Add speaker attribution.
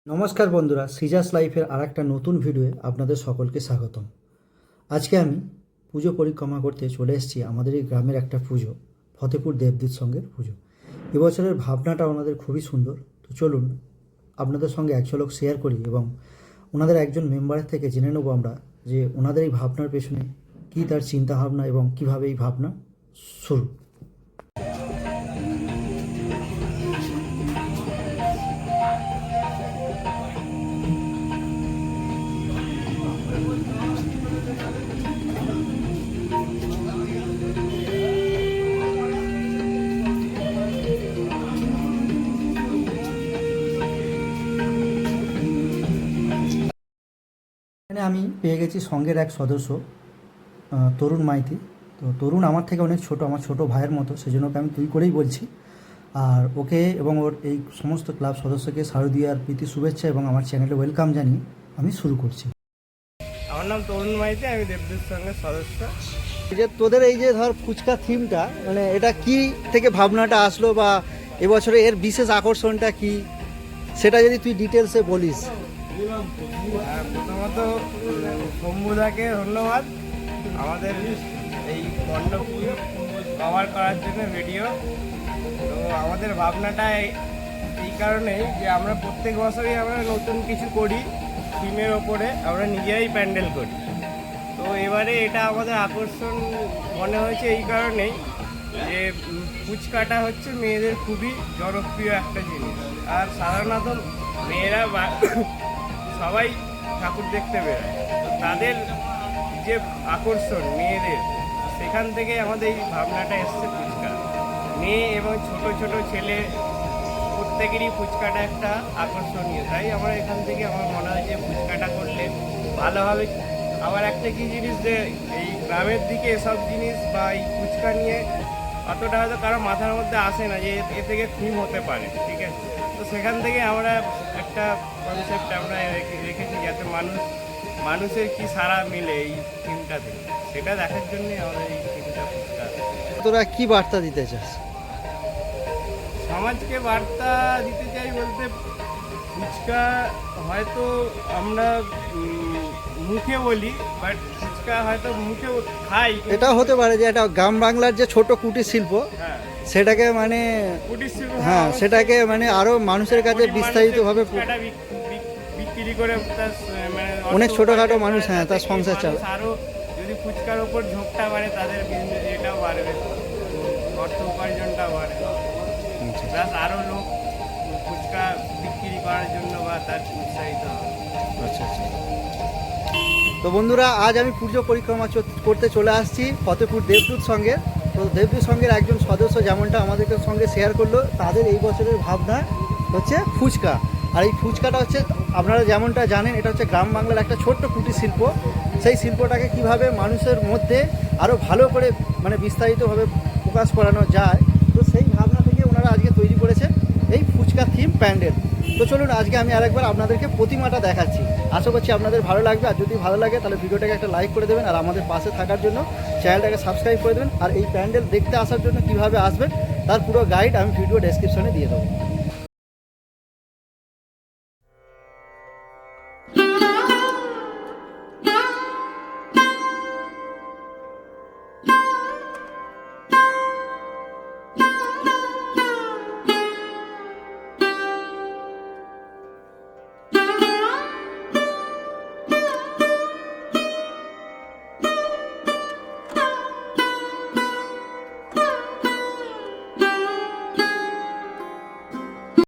Speaker 1: নমস্কার বন্ধুরা, সিজাস লাইফের আর একটা নতুন ভিডিওয়ে আপনাদের সকলকে স্বাগতম। আজকে আমি পুজো পরিক্রমা করতে চলে এসেছি আমাদের এই গ্রামের একটা পুজো, ফতেপুর দেবদূত সঙ্গের পুজো। এবছরের ভাবনাটা ওনাদের খুবই সুন্দর। তো চলুন আপনাদের সঙ্গে এক ঝলক শেয়ার করি এবং ওনাদের একজন মেম্বারের থেকে জেনে নেবো আমরা যে ওনাদের এই ভাবনার পেছনে কী তার চিন্তাভাবনা এবং কীভাবে এই ভাবনা শুরু। এখানে আমি পেয়ে গেছি সঙ্গের এক সদস্য, তরুণ মাইতি। তো তরুণ আমার থেকে অনেক ছোট, আমার ছোট ভাইয়ের মতো, সেজন্য ওকে আমি তুই করেই বলছি। আর ওকে এবং ওর এই সমস্ত ক্লাব সদস্যকে শারদীয়ার প্রীতি শুভেচ্ছা এবং আমার চ্যানেলে ওয়েলকাম জানিয়ে আমি শুরু করছি।
Speaker 2: আমার নাম তরুণ মাইতি, আমি দেবদূত সঙ্গের সদস্য।
Speaker 1: এই যে তোদের এই যে ধর ফুচকা থিমটা, মানে এটা কি থেকে ভাবনাটা আসলো বা এবছরে এর বিশেষ আকর্ষণটা কি, সেটা যদি তুই ডিটেলসে বলিস।
Speaker 2: প্রথমত শম্ভুদাকে ধন্যবাদ আমাদের এই মণ্ডপ কভার করার জন্য ভিডিও। তো আমাদের ভাবনাটা এই কারণেই যে আমরা প্রত্যেক বছরই আমরা নতুন কিছু করি, থিমের ওপরে আমরা নিজেরাই প্যান্ডেল করি। তো এবারে এটা আমাদের আকর্ষণ মনে হয়েছে এই কারণেই যে ফুচকাটা হচ্ছে মেয়েদের খুবই জনপ্রিয় একটা জিনিস। আর সাধারণত মেয়েরা সবাই ঠাকুর দেখতে বেরোয়, তো তাদের যে আকর্ষণ মেয়েদের, সেখান থেকে আমাদের এই ভাবনাটা এসছে ফুচকা। মেয়ে এবং ছোট ছোট ছেলে প্রত্যেকেরই ফুচকাটা একটা আকর্ষণীয়, তাই আমরা এখান থেকে আমার মনে হয় যে ফুচকাটা করলে ভালো হবে। আবার একটা কি জিনিস যে এই গ্রামের দিকে এসব জিনিস বা এই ফুচকা নিয়ে অতটা হয়তো কারো মাথার মধ্যে আসে না যে এ থেকে থিম হতে পারে, ঠিক আছে। তো সেখান থেকে আমরা একটা কনসেপ্ট আমরা রেখেছি যাতে মানুষের কি সাড়া মিলে এই থিমটা থেকে, সেটা দেখার জন্যই আমাদের এই থিমটা ফুচকা।
Speaker 1: তোরা কি বার্তা দিতে চাস?
Speaker 2: সমাজকে বার্তা দিতে চাই বলতে, ফুচকা হয়তো আমরা মুখে বলি, বাট ফুচকা হয়তো মুখে খাই।
Speaker 1: এটা হতে পারে যে এটা গ্রাম বাংলার যে ছোট কুটির শিল্প,
Speaker 2: হ্যাঁ
Speaker 1: সেটাকে মানে
Speaker 2: কুটির শিল্প,
Speaker 1: হ্যাঁ সেটাকে মানে আরো মানুষের কাছে বিস্তারিতভাবে
Speaker 2: বিক্রি করে তার মানে
Speaker 1: অনেক ছোটখাটো মানুষ হ্যাঁ তার সংসার চালায়।
Speaker 2: আরো যদি ফুচকার ওপর ঝোঁকটা বাড়ে, তাদের এটাও বাড়বে, অর্থ উপার্জনটা বাড়বে, প্লাস আরো লোক ফুচকা বিক্রি করার জন্য বা তার উৎসাহিত হবে।
Speaker 1: আচ্ছা আচ্ছা। তো বন্ধুরা, আজ আমি পুজো পরিক্রমা করতে চলে আসছি ফতেপুর দেবদূত সঙ্গে। তো দেবদূত সঙ্গের একজন সদস্য যেমনটা আমাদেরকে সঙ্গে শেয়ার করলো, তাদের এই বছরের ভাবনা হচ্ছে ফুচকা। আর এই ফুচকাটা হচ্ছে আপনারা যেমনটা জানেন, এটা হচ্ছে গ্রাম বাংলার একটা ছোট্ট কুটির শিল্প। সেই শিল্পটাকে কিভাবে মানুষের মধ্যে আরও ভালো করে মানে বিস্তারিতভাবে প্রকাশ করানো যায়, তো সেই ভাবনা থেকে ওনারা আজকে তৈরি করেছে এই ফুচকা থিম প্যান্ডেল। তো চলুন আজকে আমি আরেকবার আপনাদেরকে প্রতিমাটা দেখাচ্ছি। আশা করছি আপনাদের ভালো লাগবে। আর যদি ভালো লাগে তাহলে ভিডিওটাকে একটা লাইক করে দেবেন, আর আমাদের পাশে থাকার জন্য চ্যানেলটাকে সাবস্ক্রাইব করে দেবেন। আর এই প্যান্ডেল দেখতে আসার জন্য কিভাবে আসবেন তার পুরো গাইড আমি ভিডিও ডেসক্রিপশনে দিয়ে দেবো।